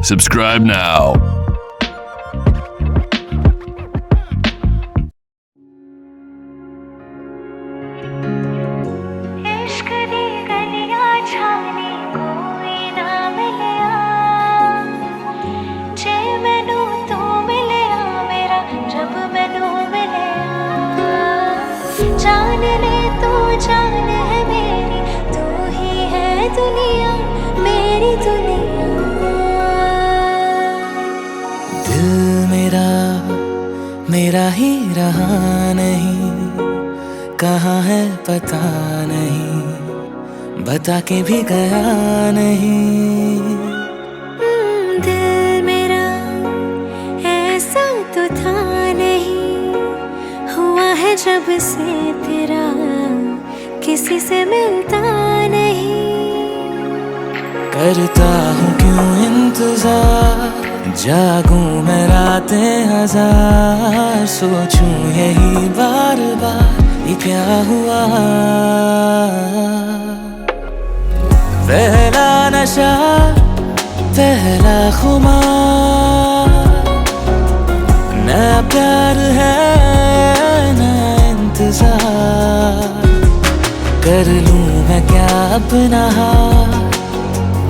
Subscribe now. इश्क दी गलियां छानी कोई ना मिलिया जे मैनू तू मिलिया मेरा रब मैनू मिलिया जान ले तू जान है मेरी तू ही है दुनिया मेरी दुनिया दिल मेरा ही रहा नहीं, कहाँ है पता नहीं, बता के भी गया नहीं। दिल मेरा ऐसा तो था नहीं, हुआ है जब से तेरा किसी से मिलता नहीं। करता हूँ क्यों इंतजार, जागूं मैं रातें हजार, सोचूं यही बार बार ये क्या हुआ। पहला नशा पहला खुमार, नया प्यार है नया इंतजार, कर लूं मैं क्या अपना हाल।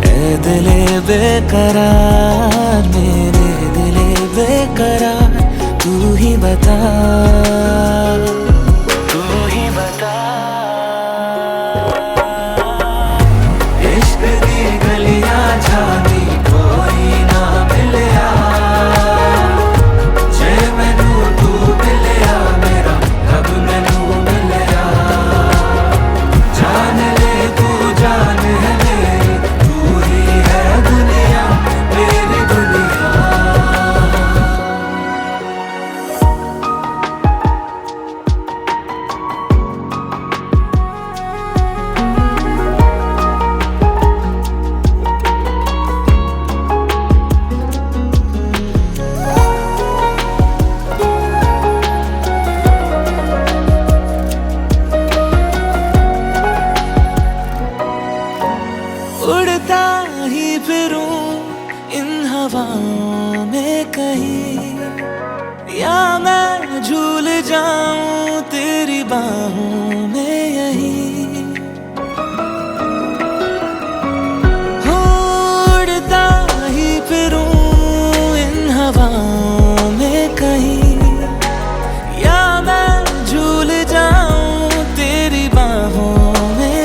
ऐ दिले बेकरार मेरे दिले बेकरार, तू ही बता तू ही बता। इश्क दी गलियां जानी कोई ना मिलिया, जे मैनू तू मिलिया मेरा रब मैनू मिलिया। जान ले तू जान है मेरी, तू ही है दुनिया मेरी दुनिया। उड़ता ही फिरूं इन हवाओं में कहीं, या मैं झूल जाऊं तेरी बाहों में यहीं। उड़ता ही फिरूं इन हवाओं में कहीं, या मैं झूल जाऊं तेरी बाहों में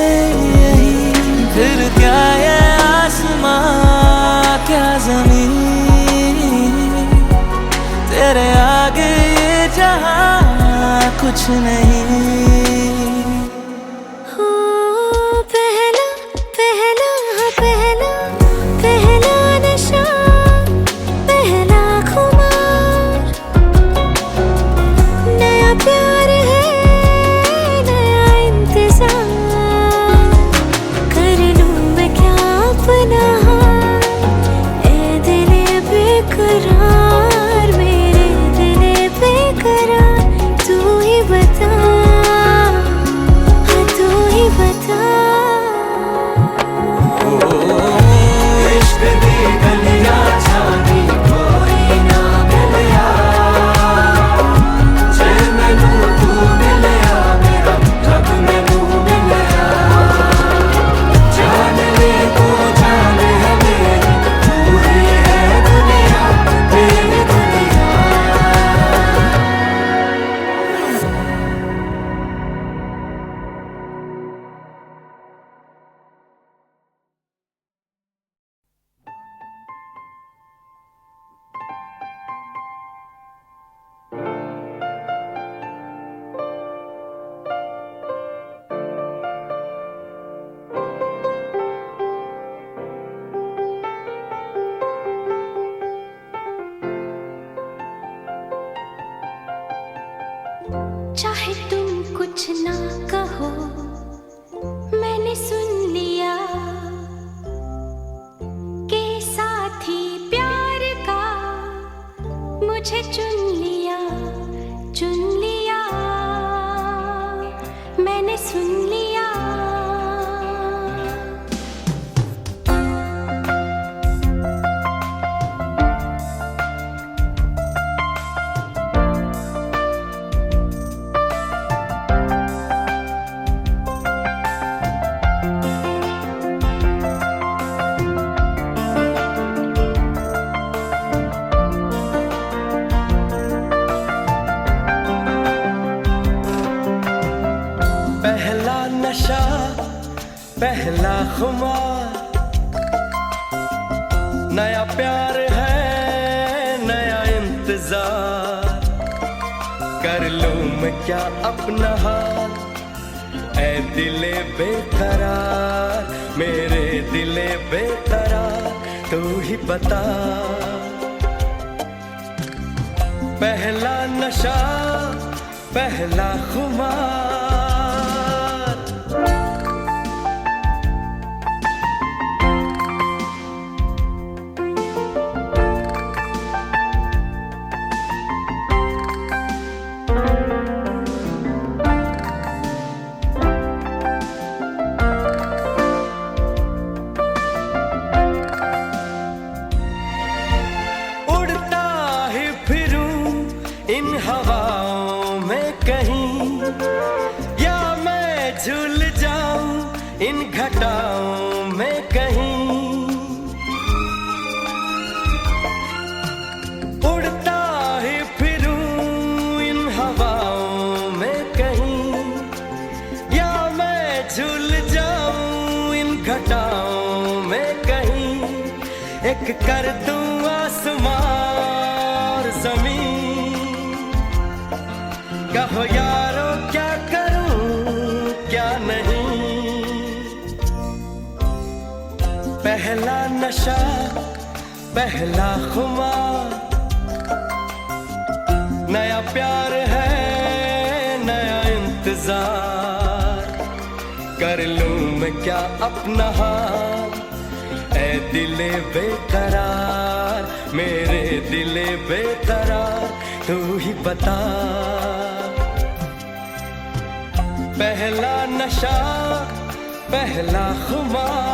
यहीं। फिर क्या ये आसमां क्या ज़मीन, तेरे आगे ये जहां कुछ नहीं। हो पहला पहला पहला पहला नशा पहला खुमार, नया प्यार है नया इंतजार, कर लूं मैं क्या अपना हाल। ऐ दिले बेकरार मेरे दिले बेकरार, तू ही बता। खुमार, नया प्यार है नया इंतजार। कर लूं मैं क्या अपना हाल, ऐ दिले बेकरार, मेरे दिले बेकरार, तू ही बता। पहला नशा पहला खुमार, इन हवाओं में कहीं, या मैं झूल जाऊं इन घटाओं में कहीं। उड़ता ही फिरूं इन हवाओं में कहीं, या मैं झूल जाऊं इन घटाओं में कहीं। एक कर दूं आसमां और ज़मीन, कहो यारो क्या करूं क्या नहीं। पहला नशा पहला खुमार, नया प्यार है नया इंतजार। कर लूं मैं क्या अपना हाल, ऐ दिले बेकरार, मेरे दिले बेकरार, तू ही बता। पहला नशा पहला खुमार।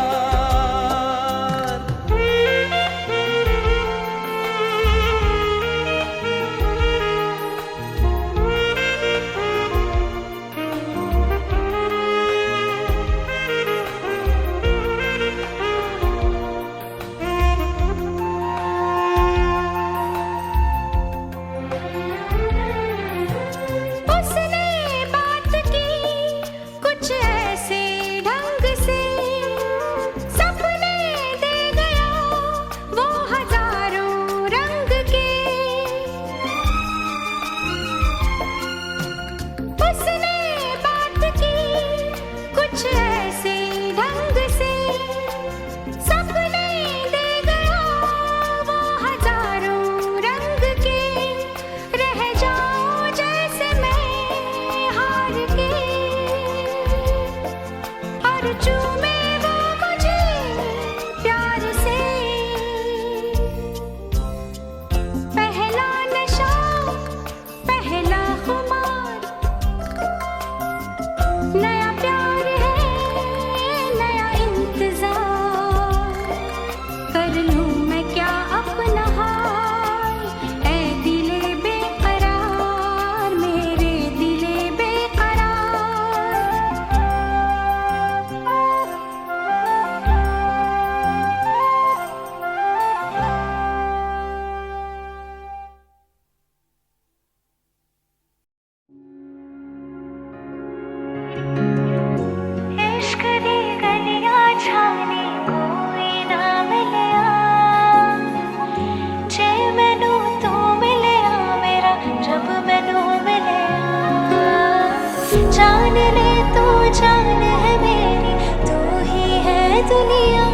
दुनिया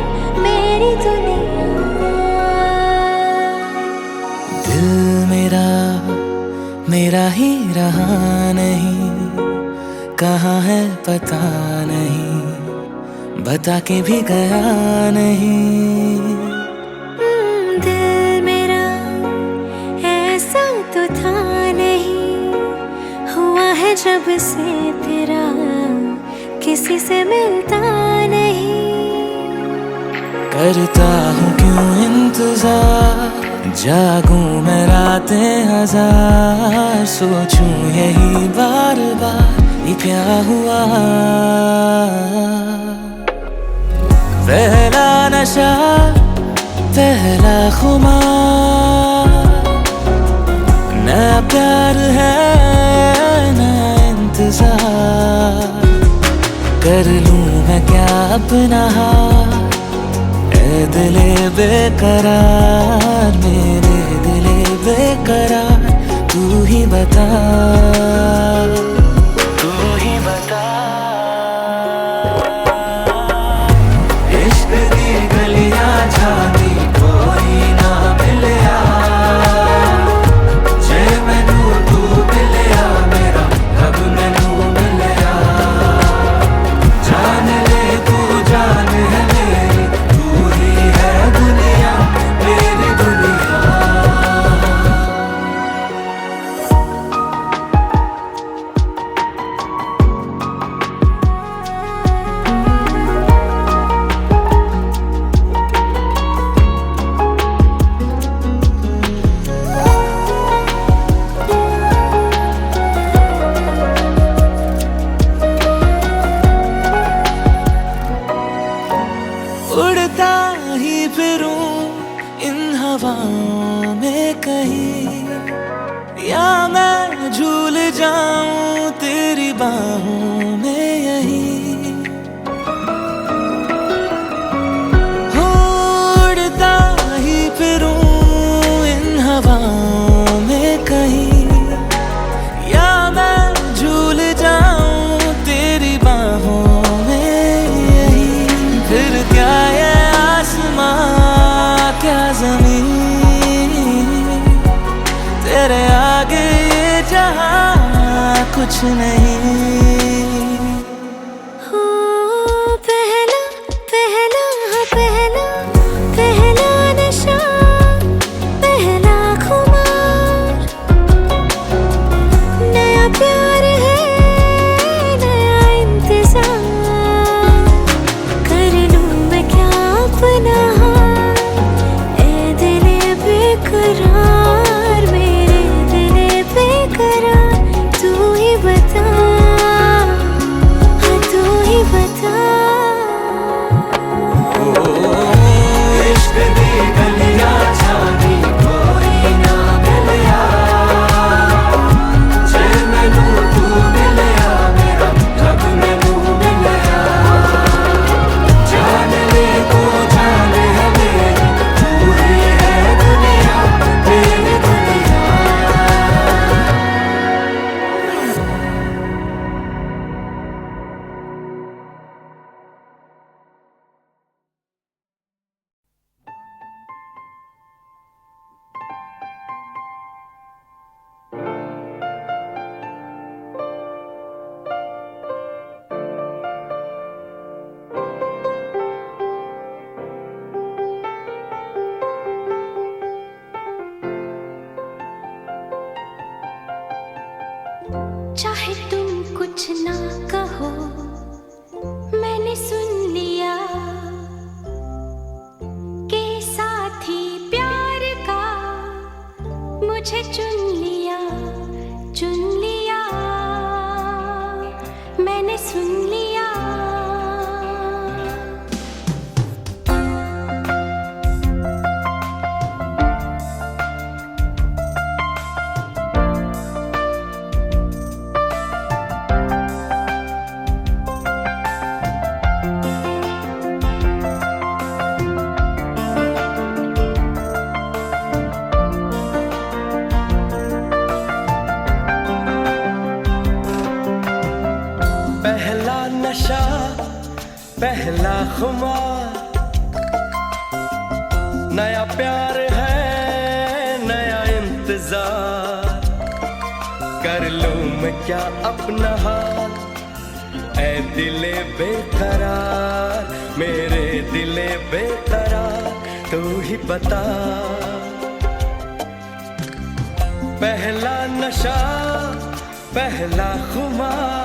मेरी दुनिया। दिल मेरा मेरा ही रहा नहीं, कहाँ है पता नहीं, बता के भी गया नहीं। दिल मेरा ऐसा तो था नहीं, हुआ है जब से तेरा किसी से मिलता नहीं। करता हूँ क्यों इंतजार, जागूं मैं रातें हजार, सोचूं यही बार बार ये क्या हुआ। पहला नशा पहला खुमार, नया प्यार है नया इंतजार। कर लूं मैं क्या अपना हाथ, ऐ दिले बेकरार, मेरे दिले बेकरार, तू ही बता, तू ही बता। इश्क दी गलियां जानी कोई ना मिलया, जे मैनू तू मिलया मेरा रब मैनू मिलया। जान ले तू जान है मेरी, तू ही है दुनिया मेरी दुनिया। उड़ता ही फिरूं इन हवाओं में कहीं, या मैं झूल जाऊं तेरी बाहों में यहीं। हो उड़ता ही फिरूं इन हवाओं में कहीं, या मैं झूल जाऊं तेरी बाहों में यहीं। फिर क्या ये आसमां क्या ज़मीन, तेरे आगे ये जहां कुछ नहीं। हो पहला पहला पहला पहला नशा, पहला खुमार, नया प्यार है नया इंतजार। कर लूं मैं क्या अपना हाथ, ऐ दिले बेकरार, मेरे दिले बेकरार, तू ही बता, हाँ तू ही बता। इश्क दी गलियां जानी कोई ना मिलया, जे मैनू तू मिलया मेरा रब मैनू मिलया। जान ले तू जान है मेरी, तू ही है दुनिया मेरी दुनिया। चाहे तुम कुछ ना कहो, मैंने सुन लिया कि साथी प्यार का मुझे चुन लिया, चुन लिया, मैंने सुन लिया। पहला नशा पहला खुमार, नया प्यार है नया इंतजार। कर लूं मैं क्या अपना हाथ, ऐ दिले बेकरार, मेरे दिले बेकरार, तू ही बता। पहला नशा पहला खुमार।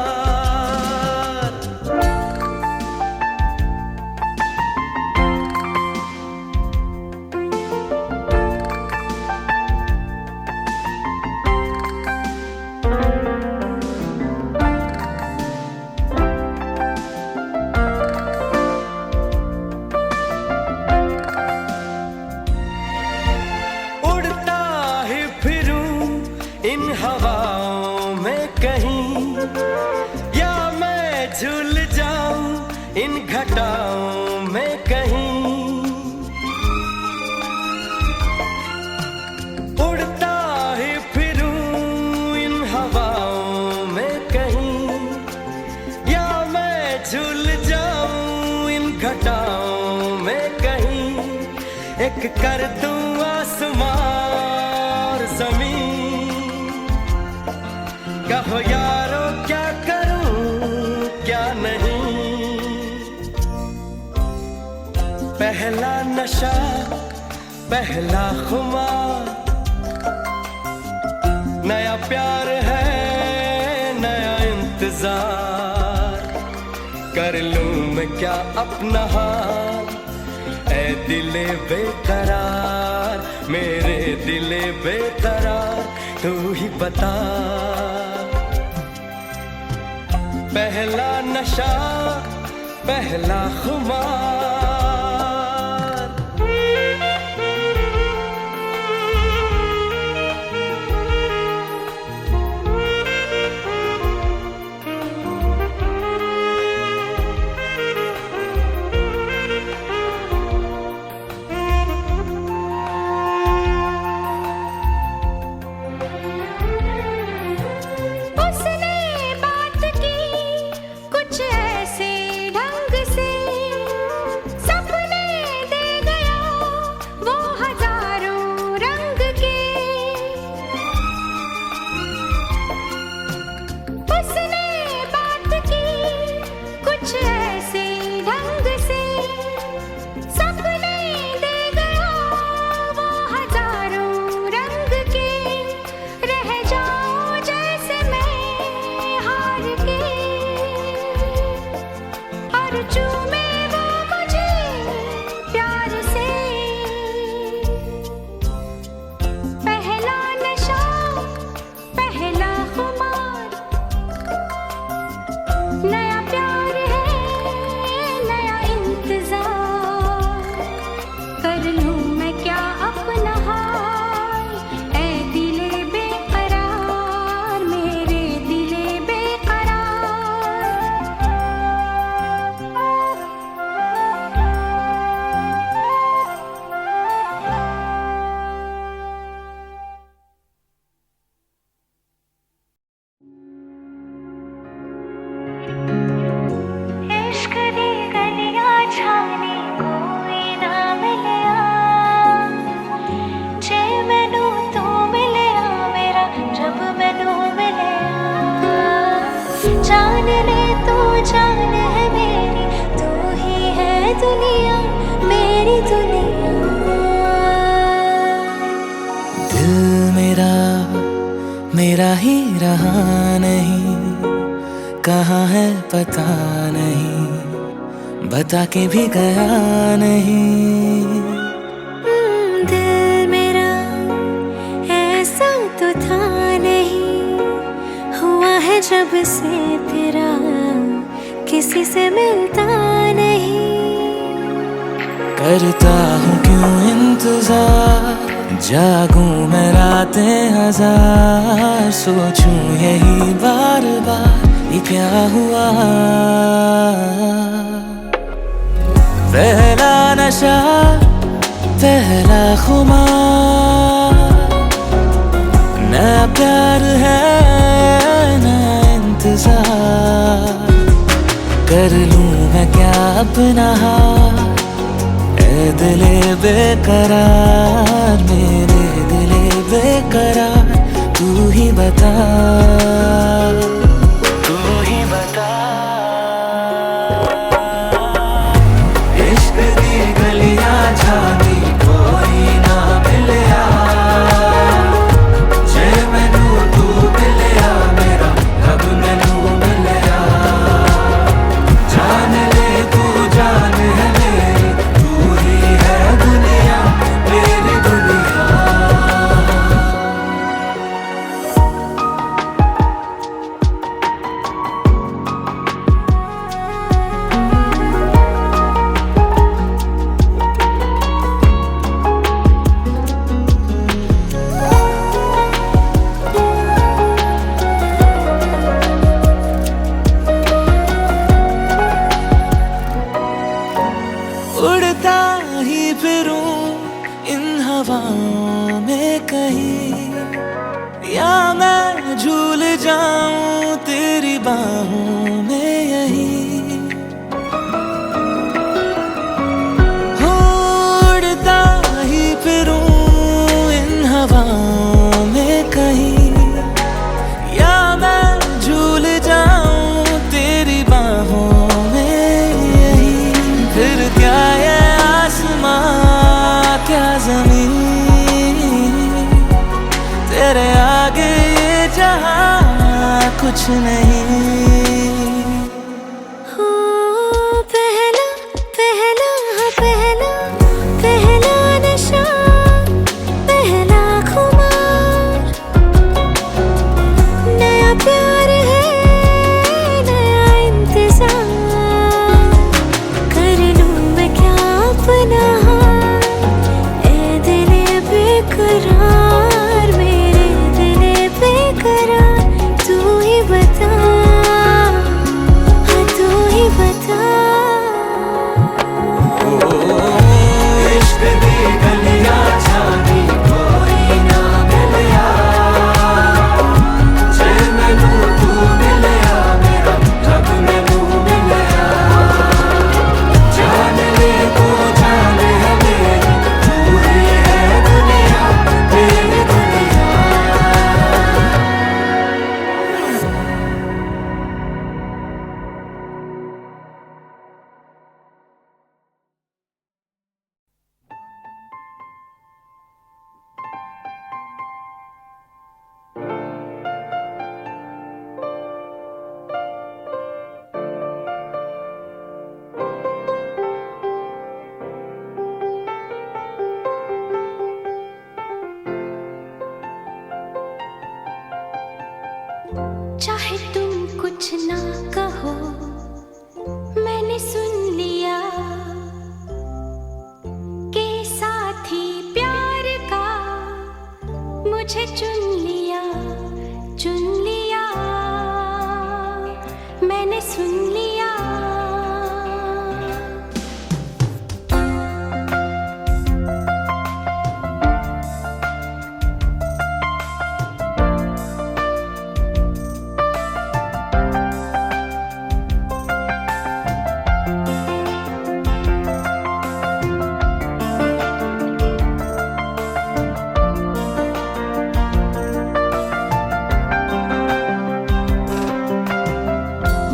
एक कर दूं आसमां और ज़मीन। कहो यारो क्या करूं क्या नहीं। पहला नशा पहला खुमार, नया प्यार है नया इंतजार। कर लूं मैं क्या अपना हाल ऐ दिले बेकरार, मेरे दिले बेकरार तू ही बता। पहला नशा पहला खुमार। मेरा ही रहा नहीं, कहाँ है पता नहीं, बता के भी गया नहीं। दिल मेरा ऐसा तो था नहीं, हुआ है जब से तेरा किसी से मिलता नहीं। करता हूँ क्यों इंतजार, जागूं मैं रातें हजार, सोचूं यही बार बार ये क्या हुआ। पहला नशा पहला खुमार, नया प्यार है नया इंतजार। कर लूं मैं क्या अपना हाल ऐ दिले बेकरार, मेरे दिले बेकरार तू ही बता, तू ही बता। इश्क दी गलियां जानी कोई ना मिलिया, जे मैनू तू मिलिया मेरा रब मैनू मिलिया। जान ले तू जान है मेरी, तू ही है दुनिया मेरी दुनिया। उड़ता ही फिरूं इन हवाओं में कहीं, या मैं झूल जाऊं तेरी बाहों में यहीं। उड़ता नहीं। हो पहला पहला पहला पहला नशा, पहला खुमार, नया प्यार है नया इंतजार, कर लूं मैं क्या अपना हाल, ए दिले बेकरार, मेरे दिले बेकरार, तू ही बता, हाँ तू ही बता। इश्क दी गलियां जानी कोई ना मिलिया, जे मैनू तू मिलिया मेरा रब मैनू मिलिया, जान ले तो जान है मेरी, तू ही है दुनिया मेरी दुनिया। चाहे तुम कुछ ना कहो, मैंने सुन लिया के साथी प्यार का मुझे चुन लिया, चुन लिया, मैंने सुन लिया।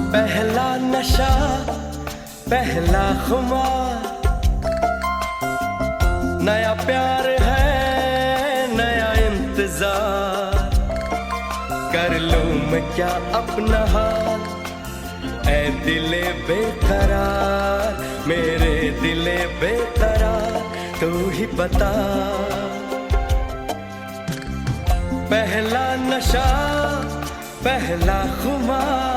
पहला नशा, पहला खुमार, नया प्यार है नया इंतजार, कर लूं मैं क्या अपना हाल, ऐ दिले बेकरार, मेरे दिले बेकरार, तू ही बता। पहला नशा, पहला खुमार,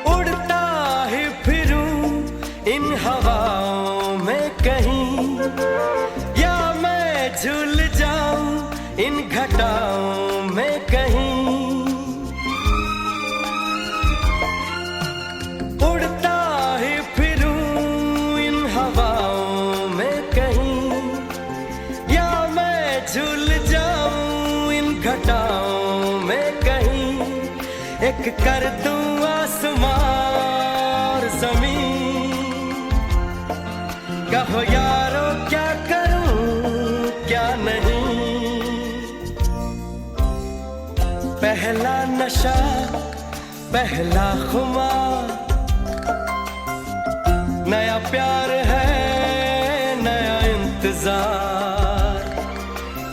उड़ता ही फिरूं इन हवाओं में कहीं, या मैं झूल जाऊं इन घटाओं में कहीं, उड़ता ही फिरूं इन हवाओं में कहीं, या मैं झूल जाऊं इन घटाओं में कहीं, एक कर दूं आसमां और ज़मीन, कहो यारो क्या करूं क्या नहीं। पहला नशा, पहला खुमार, नया प्यार है नया इंतजार,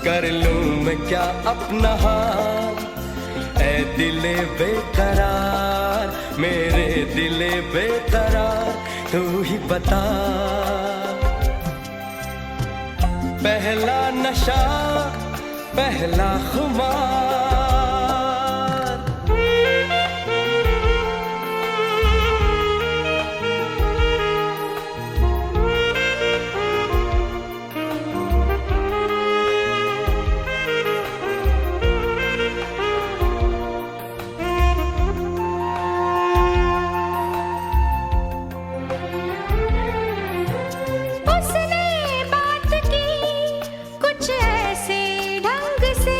कर लूं मैं क्या अपना हाल, ऐ दिले बेकरार, मेरे दिले बेकरार, तू ही बता। पहला नशा, पहला खुमार, उसने बात की कुछ ऐसे ढंग से,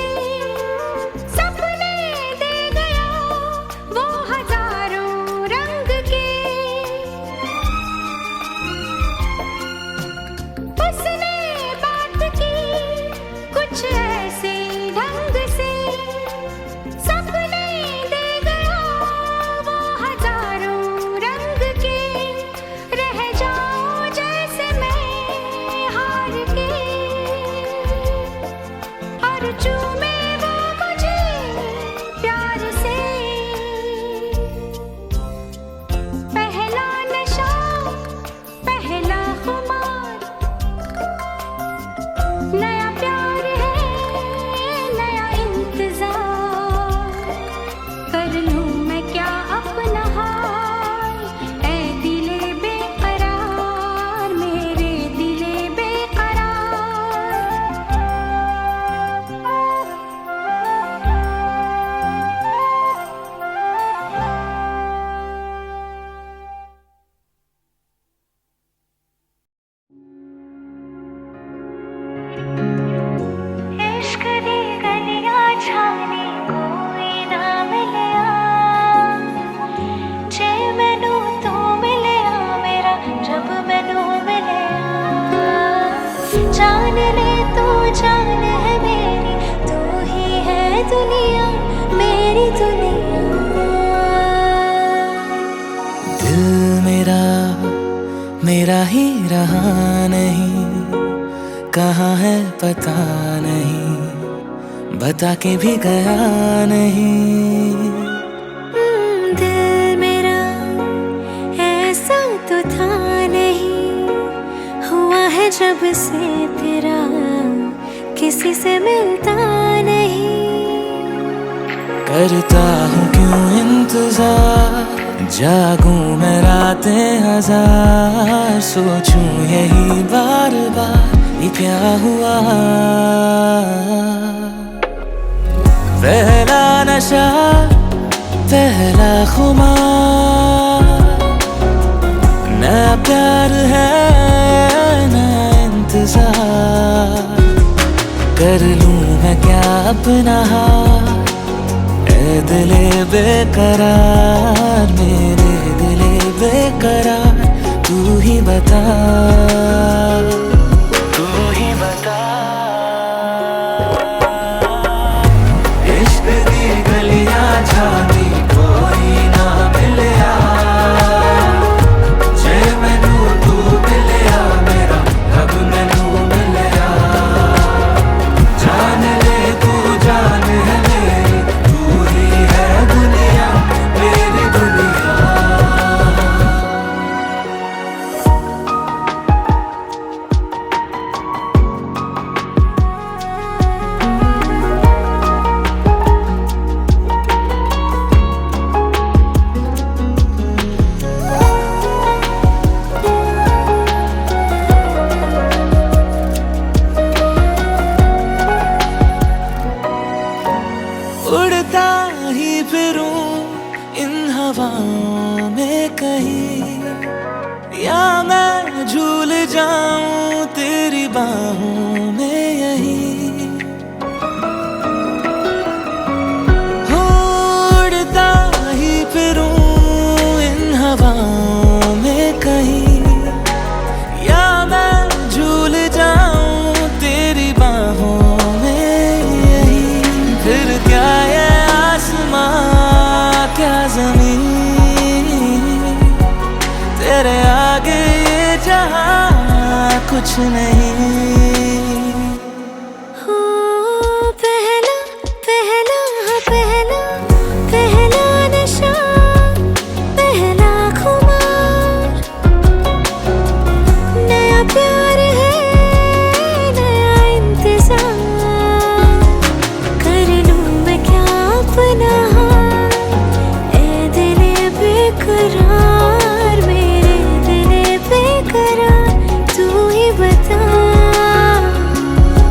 कर लूं मैं क्या अपना हाल, ऐ दिले बेकरार, मेरे दिले इश्क दी गलियां छानी कोई ना मिलिया, जे मैनू तू मिलिया मेरा जब मैनू मिलिया, जान ले तू जान है मेरी, तू ही है दुनिया मेरी दुनिया। दिल मेरा मेरा ही रहा नहीं, कहाँ है पता नहीं, बता के भी गया नहीं। दिल मेरा ऐसा तो था नहीं, हुआ है जब से तेरा किसी से मिलता नहीं। करता हूँ क्यों इंतजार, जागूं मैं रातें हजार, सोचूं यही बार बार ये क्या हुआ। पहला नशा पहला खुमार, नया प्यार है नया इंतजार, कर लूं मैं क्या अपना हाल, ऐ दिले बेकरार, मेरे दिले बेकरार, तू ही बता तू ही बता। इश्क दी गलियां जानी कोई ना मिलिया, जे मैनू तू मिलिया मेरा रब मैनू मिलिया, जान ले तू जान है मेरी, तू ही है दुनिया मेरी दुनिया। उड़ता ही फिरूं इन हवाओं में कहीं, या मैं झूल जाऊं तेरी बाहों में यहीं। उड़ता ही फिरूं इन हवाओं में कहीं, या मैं झूल जाऊं तेरी बाहों में यहीं। फिर क्या ये आसमां क्या जमीन, तेरे आगे ये जहां कुछ नहीं। हो पहला पहला पहला पहला नशा पहला खुमार, नया प्यार है नया इंतजार, कर लूं मैं क्या अपना हाल, ऐ दिले बेकरार, मेरे दिले बेकरार, तू ही बता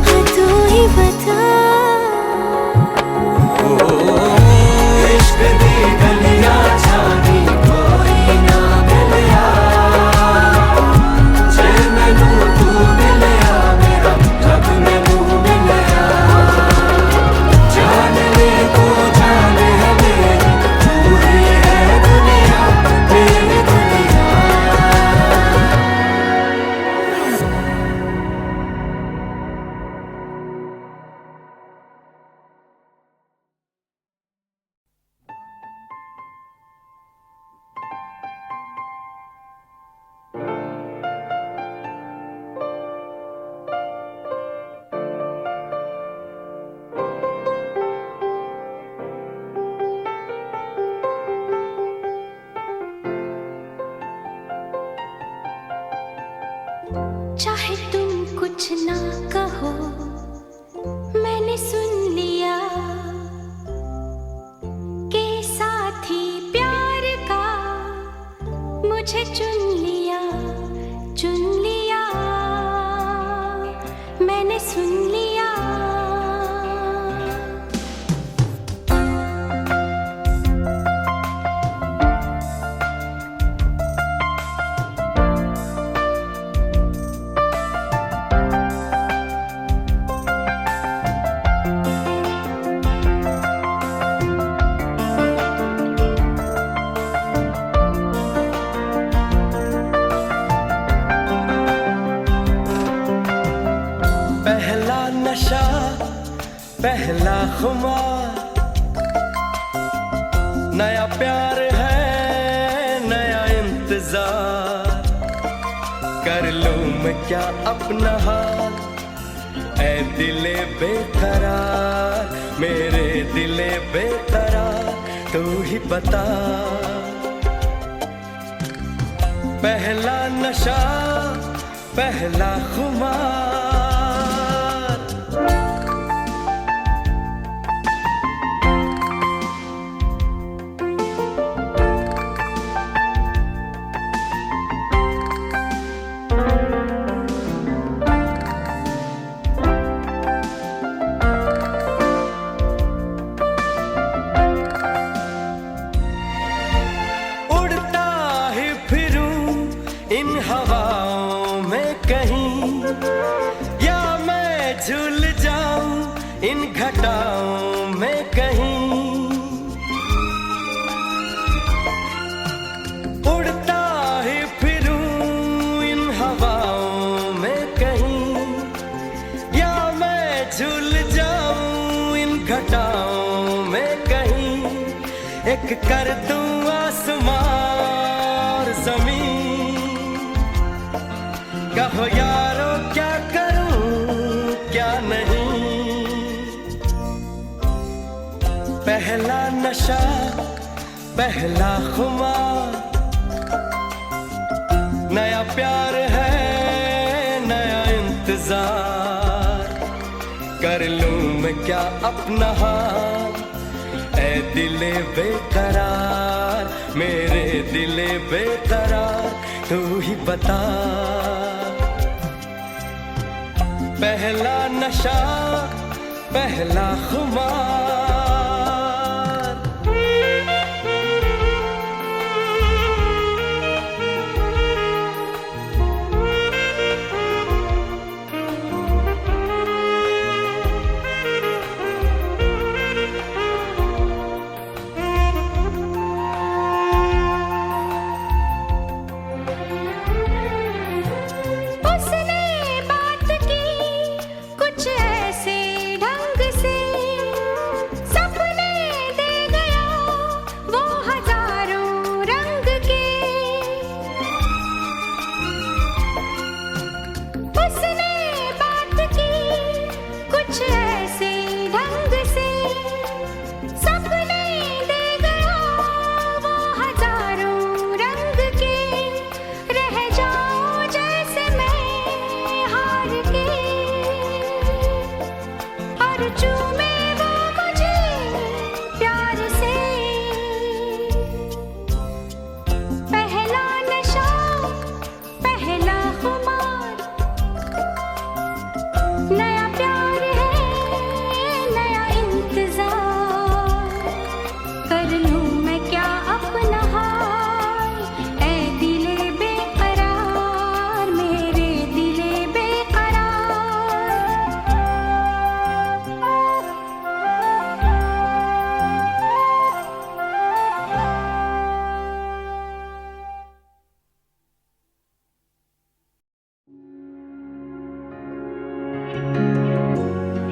हाँ तू ही बता। इश्क दी गलियां जानी कोई ना मिलिया, जे मैनू तू मिलिया मेरा रब मैनू मिलिया, जान ले तू जान है मेरी, तू ही है दुनिया मेरी दुनिया। चाहे तुम कुछ ना कहो मैंने सुन लिया कि मुझे चुन लिया मैंने सुन लिया। पहला नशा पहला खुमार, नया प्यार है नया इंतजार। कर लूं मैं क्या अपना हाल, ऐ दिले बेकरार, मेरे दिले बेकरार, तू ही बता। पहला नशा पहला खुमार, इन हवाओं में कहीं, या मैं झूल जाऊं इन घटाओं में कहीं। उड़ता ही फिरूं इन हवाओं में कहीं, या मैं झूल जाऊं इन घटाओं में कहीं। एक कर दूं आसमां और जमीन, कहो यारो क्या करूं क्या नहीं। पहला नशा पहला खुमार, नया प्यार है नया इंतजार। कर लूं मैं क्या अपना हाल, ऐ दिले बेकरार, मेरे दिले बेकरार, तू ही बता। पहला नशा पहला खुमार, नया प्यार है नया इंतजार। कर लूं मैं क्या अपना हाल, ऐ दिले बेकरार, मेरे दिले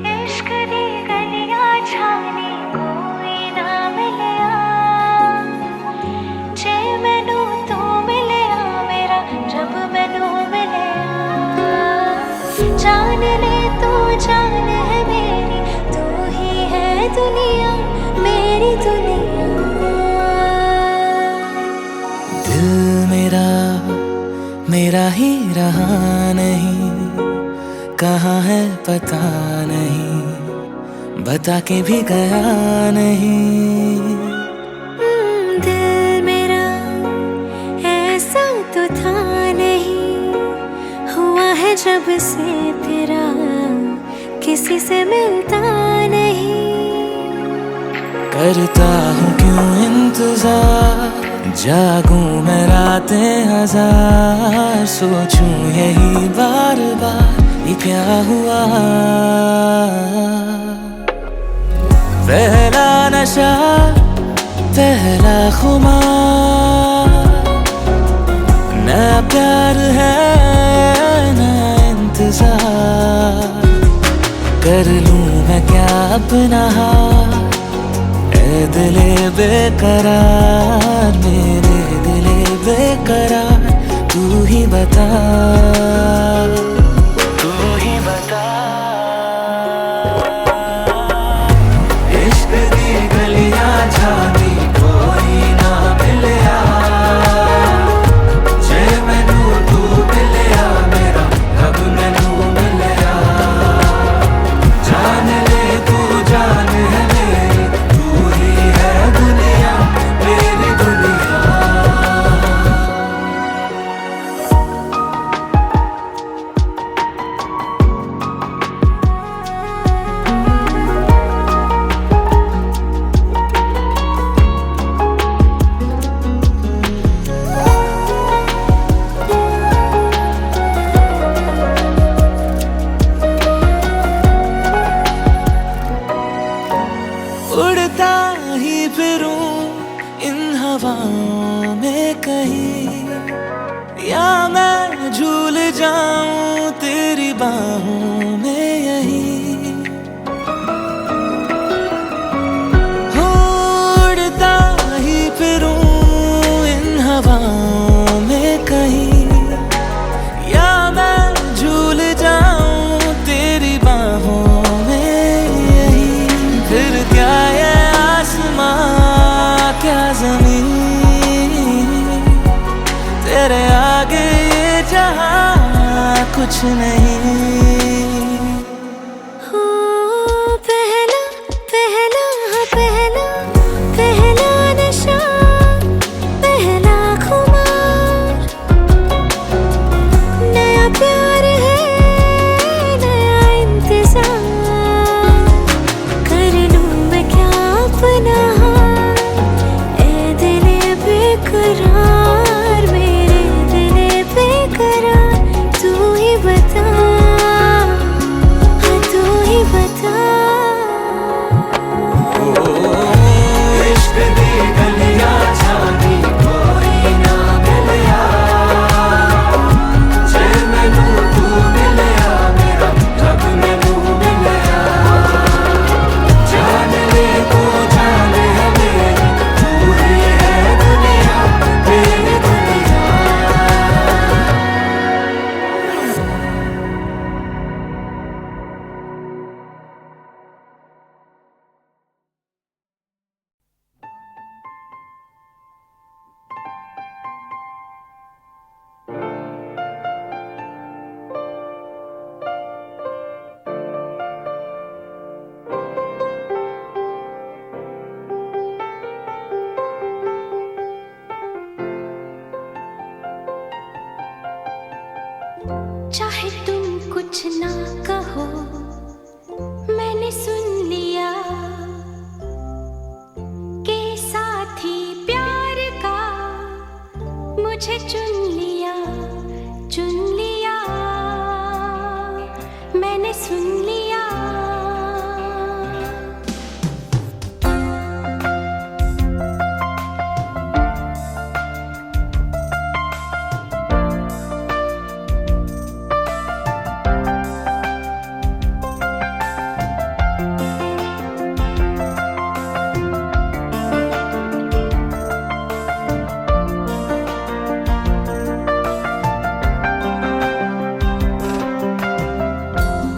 इश्क दी गलियां छानी कोई ना मिलिया, जे मैनू तू मिलिया मेरा जब मैनू मिलिया। जान ले तू जान है मेरी, तू ही है दुनिया मेरी दुनिया। दिल मेरा ही रहा नहीं, कहाँ है पता नहीं, बता के भी गया नहीं। दिल मेरा ऐसा से तेरा किसी से मिलता नहीं। करता हूँ क्यों इंतजार, जागूं मैं रातें हजार, सोचूं यही बार बार ये क्या हुआ। पहला नशा पहला खुमार, नया प्यार है नया इंतजार, कर लूं मैं क्या अपना हाल। ऐ दिले बेकरार मेरे दिले बेकरार, तू ही बता तू ही बता। इश्क दी गलियां जानी कोई ना मिलिया, जे मैनू तू मिलिया मेरा रब मैनू मिलिया। जान ले तू जान है मेरी, तू ही है दुनिया मेरी दुनिया। उड़ता ही फिरूं इन हवाओं में कहीं, या मैं झूल जाऊं तेरी बाहों में यहीं। उड़ता ही फिरूं इन हवाओं में कहीं, या मैं झूल जाऊं तेरी बाहों में यहीं। फिर क्या ये आसमां क्या जमीन, तेरे आगे ये जहां कुछ नहीं। हो पहला पहला पहला पहला नशा पहला खुमार, नया प्यार है नया इंतजार, कर लूं मैं क्या अपना हाल। ऐ दिले बेकरार मेरे दिले बेकरार, तू ही बता हाँ तू ही बता। इश्क दी गलियां जानी कोई ना मिलिया, जे मैनू तू मिलिया मेरा रब मैनू मिलिया। जान ले तू जान है मेरी, तू ही है दुनिया मेरी दुनिया। चाहे तुम कुछ ना कहो मैंने सुन लिया, के साथी प्यार का मुझे चुन लिया मैंने सुन लिया।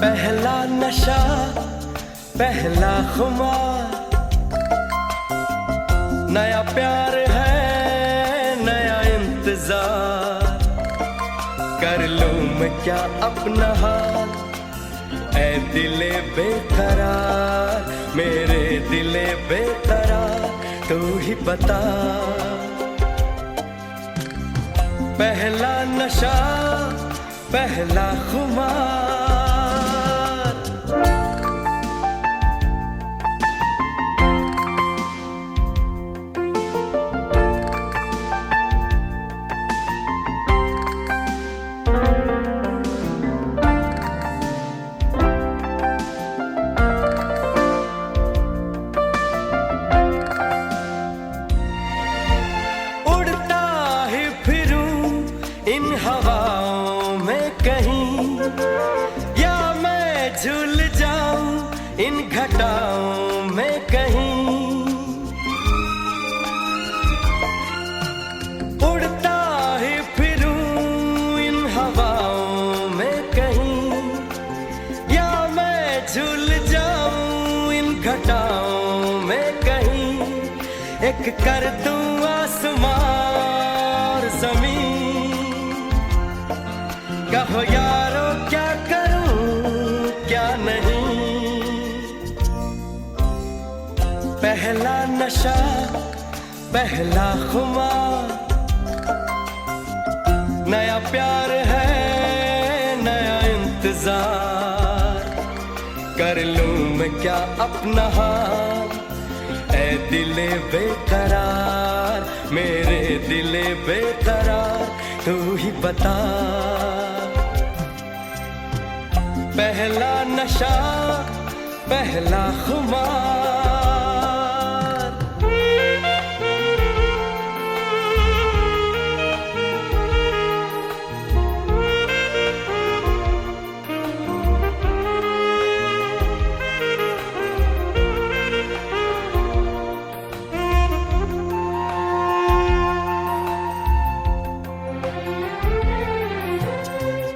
पहला नशा पहला खुमार, नया प्यार है नया इंतजार, कर लूं मैं क्या अपना हाल। ऐ दिले बेकरार मेरे दिले बेकरार, तू ही बता। पहला नशा पहला खुमार। उड़ता ही फिरूं इन हवाओं में कहीं, या मैं झूल जाऊं इन घटाओं में कहीं। उड़ता ही फिरूं इन हवाओं में कहीं, या मैं झूल जाऊं इन घटाओं में कहीं। एक कर दूं आसमां और जमीन, कहो यारो क्या करूं क्या नहीं। पहला नशा पहला खुमार, नया प्यार है नया इंतजार। कर लूं मैं क्या अपना हाल, ऐ दिले बेकरार, मेरे दिले बेकरार, तू ही बता। पहला नशा पहला खुमार।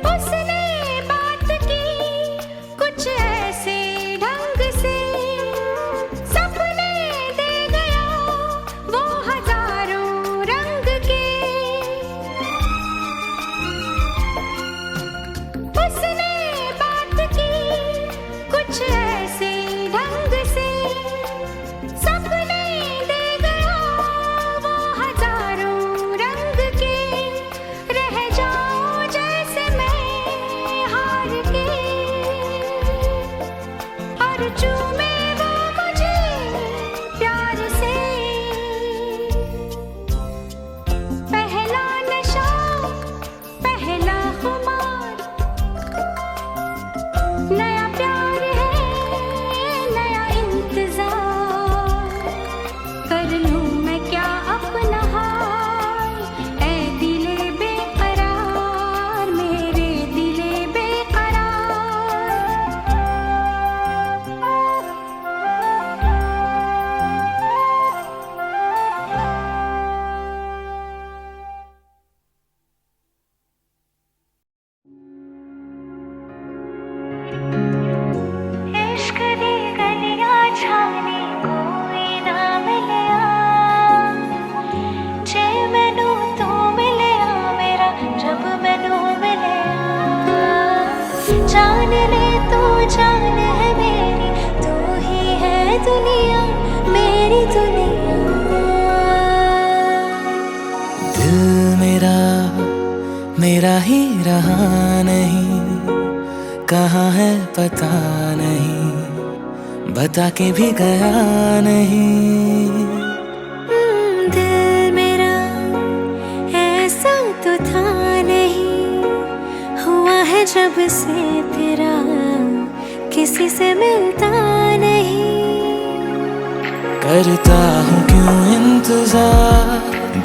उसने बात की कुछ ऐसे ढंग से, सपने दे गया वो हजारों रंग के। उसने बात की कुछ ऐसे ढंग से, सपने दे गया वो हजारों रंग के। रह जाऊं जैसे मैं हार के, और चूमे वो मुझे प्यार से। पहला नशा पहला खुमार, नया प्यार है नया इंतजार। कर लूं मैं क्या अपना हाल, ऐ दिले बेकरार, मेरे दिले इश्क दी गलियां छाने कोई ना मिलिया, जे मैनू तू मिलिया मेरा जब मैनू मिलिया। जान ले तू जान है मेरी, तू ही है दुनिया मेरी दुनिया। दिल मेरा मेरा ही रहा नहीं, कहाँ है पता नहीं, बता के भी गया नहीं। दिल मेरा ऐसा तो था नहीं, हुआ है जब से तेरा किसी से मिलता नहीं। करता हूँ क्यों इंतजार,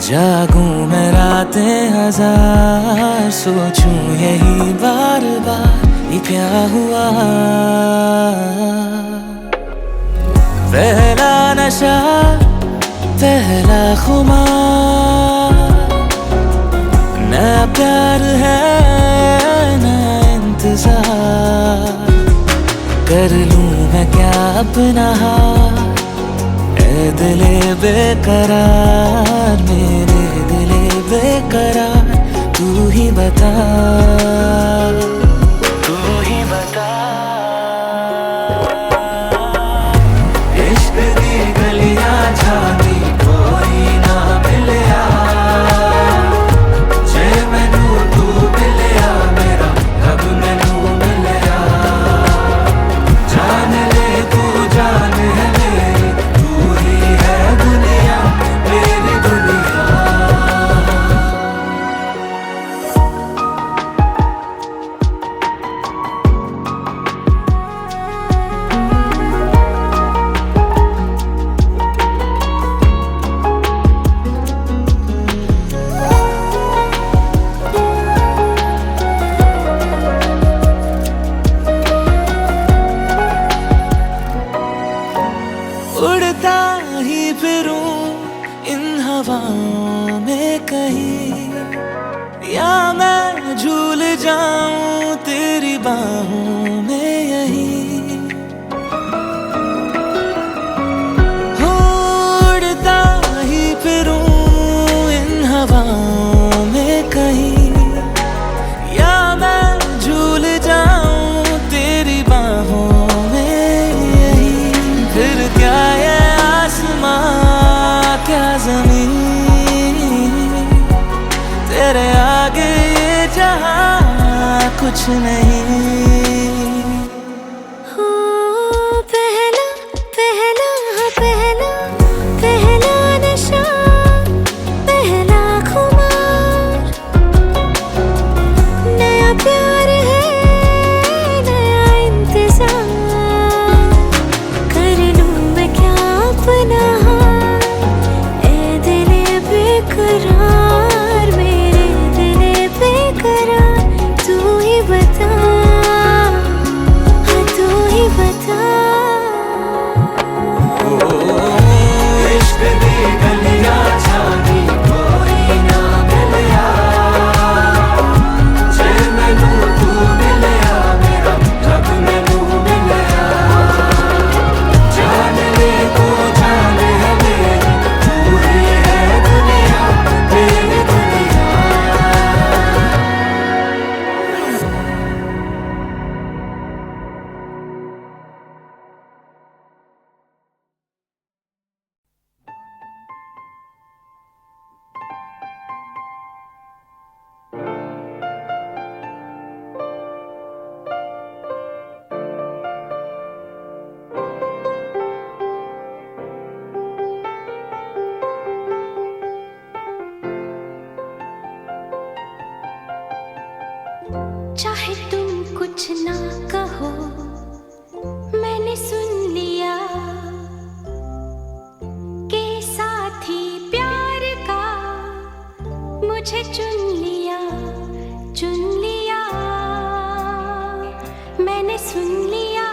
जागूं मैं रातें हजार, सोचूं यही बार बार ये क्या हुआ। पहला नशा पहला खुमार, नया प्यार है नया इंतजार। कर लूं मैं क्या अपना हाल, ऐ दिले बेकरार, मेरे दिले बेकरार, तू ही बता तू ही बता। इश्क दी गलियां झांकी कोई ना मिलिया, जे मैनू तू मिलिया मेरा हवाओं में कहीं, या मैं झूल जाऊं तेरी बाहों में यहीं। उड़ता ही फिरूं इन हवाओं में कहीं, या मैं झूल जाऊं तेरी बाहों में यहीं। फिर क्या ये आसमां क्या ज़मीन, तेरे आगे ये जहां कुछ नहीं। हो पहला पहला पहला पहला नशा, पहला खुमार, नया प्यार है नया इंतजार। कर लूं मैं क्या अपना हाल, ए दिले बेकरार, मेरे दिले बेकरार। तू ही बता, हाँ तू ही बता। इश्क दी गलियां जानी कोई ना मिलिया, जे मैनू तू मिलिया मेरा रब मैनू मिलिया। जान ले तो जान है मेरी, तू ही है दुनिया मेरी दुनिया। चाहे तुम कुछ ना कहो, मैंने सुन लिया के साथी प्यार का मुझे चुन लिया, चुन लिया, मैंने सुन लिया।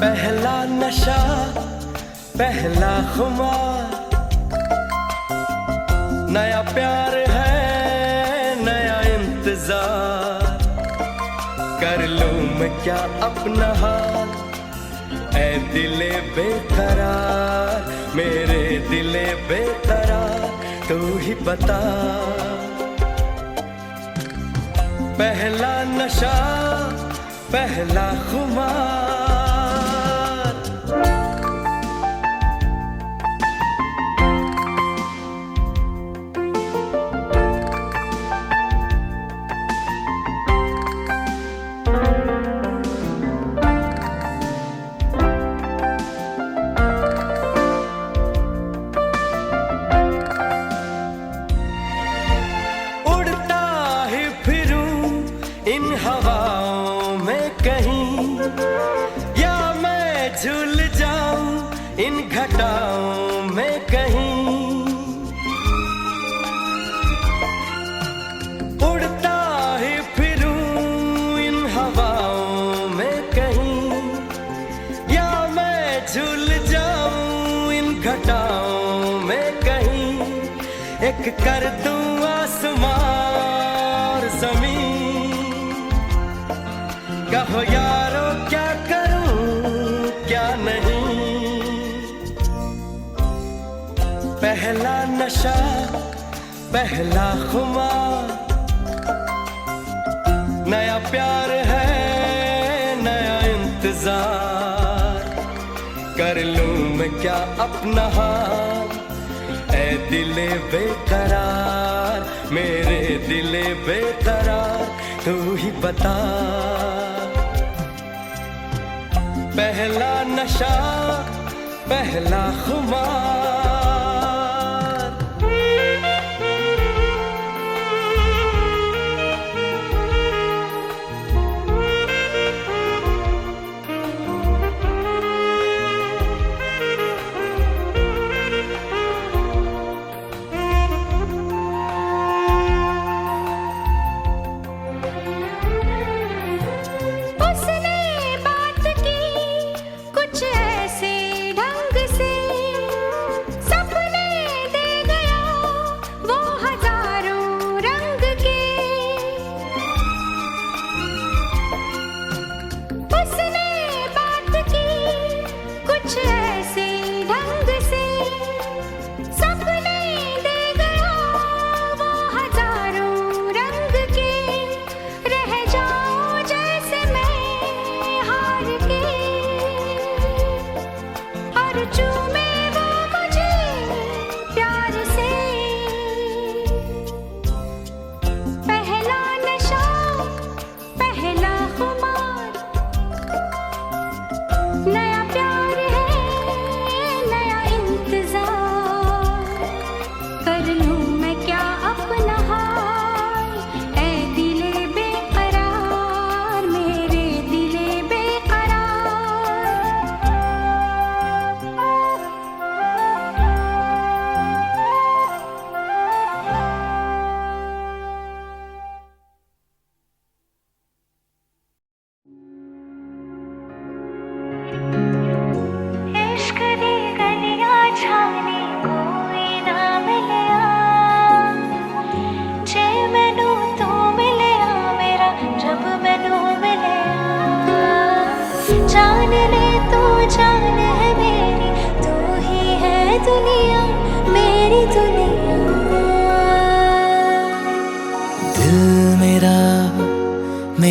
पहला नशा पहला खुमार, नया प्यार है नया इंतजार। कर लूं मैं क्या अपना हाल, ऐ दिले बेकरार, मेरे दिले बेकरार। तू ही बता, पहला नशा पहला खुमार। उड़ता ही फिरूं इन हवाओं में कहीं, या मैं झूल जाऊं इन घटाओं में कहीं। उड़ता ही फिरूं इन हवाओं में कहीं, या मैं झूल जाऊं इन घटाओं में कहीं। एक कर दूं आसमां और जमीन, कहो यारो क्या करूं क्या नहीं। पहला नशा पहला खुमार, नया प्यार है नया इंतजार। कर लूं मैं क्या अपना हाल, ऐ दिले बेकरार, मेरे दिले बेकरार। तू ही बता, पहला नशा पहला खुमार।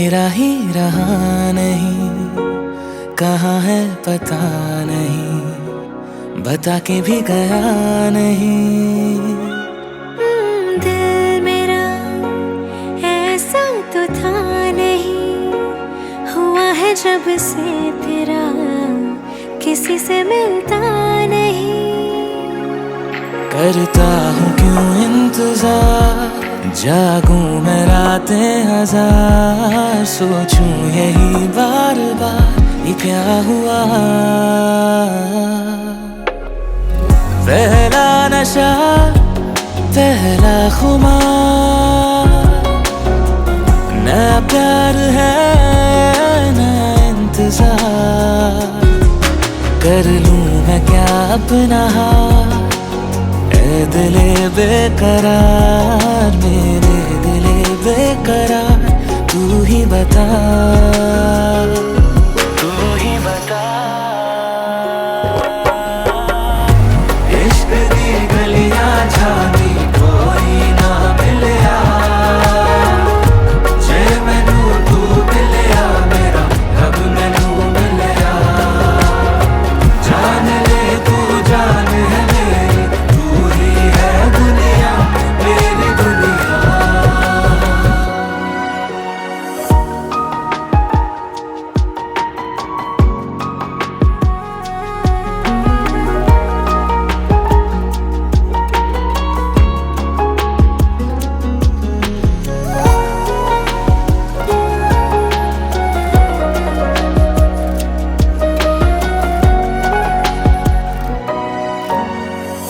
मेरा ही रहा नहीं, कहाँ है पता नहीं, बता के भी गया नहीं। दिल मेरा ऐसा तो था नहीं, हुआ है जब से तेरा किसी से मिलता नहीं। करता हूँ क्यों इंतजार, जागूं मैं रातें हजार, सोचूं यही बार बार ये क्या हुआ। पहला नशा पहला खुमार, नया प्यार है नया इंतजार, कर लूं मैं क्या अपना हाथ, ऐ दिले बेकरार, मेरे दिले बेकरार, तू ही बता, तू ही बता। इश्क दी गलियां जानी कोई ना मिलिया, जे मैनू तू मिलिया मेरा रब मैनू मिलिया। जान ले तू जान है मेरी, तू ही है दुनिया मेरी दुनिया।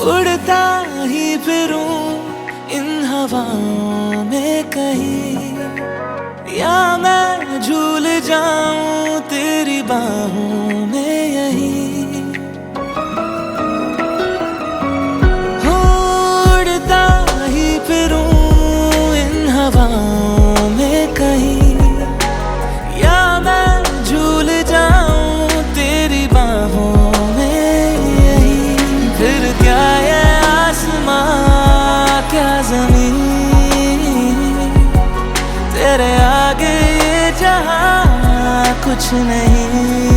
उड़ता ही फिरूं इन हवाओं में कहीं, या मैं झूल जाऊं तेरी बाहों में यहीं। उड़ता ही फिरूं इन हवाओं में कहीं, या मैं झूल जाऊं तेरी बाहों में यहीं। फिर क्या ये आसमां क्या ज़मीन, तेरे आगे ये जहां कुछ नहीं।